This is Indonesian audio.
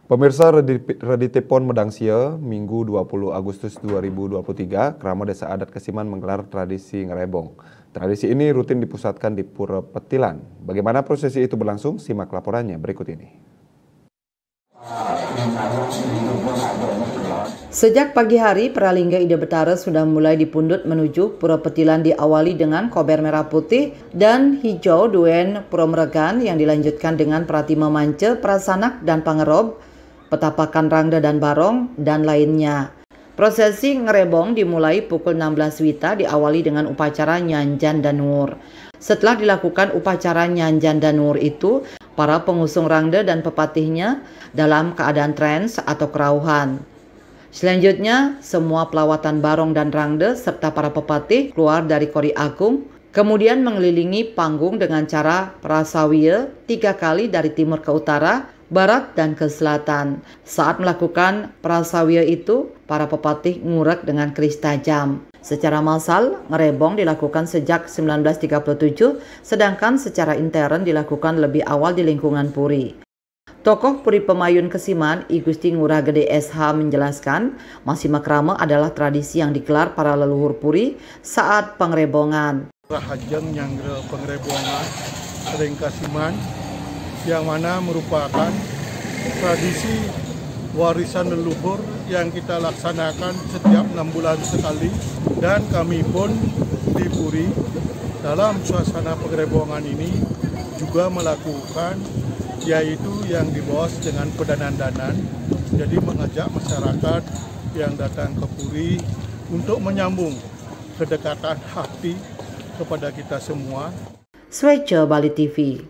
Pemirsa Reditipon Medangsia, Minggu 20 Agustus 2023, Krama Desa Adat Kesiman menggelar tradisi ngerebong. Tradisi ini rutin dipusatkan di Pura Petilan. Bagaimana prosesi itu berlangsung? Simak laporannya berikut ini. Sejak pagi hari, Pralingga Ida Betara sudah mulai dipundut menuju Pura Petilan, diawali dengan kober merah putih dan hijau duen Pura Meregan yang dilanjutkan dengan pratima mance, prasanak dan pangerob, petapakan rangda dan barong, dan lainnya. Prosesi ngerebong dimulai pukul 16 Wita, diawali dengan upacara Nyanjan Danur. Setelah dilakukan upacara Nyanjan Danur itu, para pengusung rangda dan pepatihnya dalam keadaan trans atau kerauhan. Selanjutnya, semua pelawatan barong dan rangda serta para pepatih keluar dari Kori Agung, kemudian mengelilingi panggung dengan cara prasawiya 3 kali dari timur ke utara, barat dan ke selatan. Saat melakukan prasawiya itu, para pepatih ngurek dengan keris tajam. Secara massal, ngerebong dilakukan sejak 1937, sedangkan secara intern dilakukan lebih awal di lingkungan Puri. Tokoh Puri Pemayun Kesiman, I Gusti Ngurah Gede SH menjelaskan, Masima Krama adalah tradisi yang digelar para leluhur Puri saat pengrebongan. Rahajeng Nyangre pengrebongan Sering Kasiman yang mana merupakan tradisi warisan leluhur yang kita laksanakan setiap 6 bulan sekali, dan kami pun di Puri dalam suasana pengrebongan ini juga melakukan yaitu yang dibawa dengan pedanan-danan. Jadi mengajak masyarakat yang datang ke Puri untuk menyambung kedekatan hati kepada kita semua. Swece Bali TV.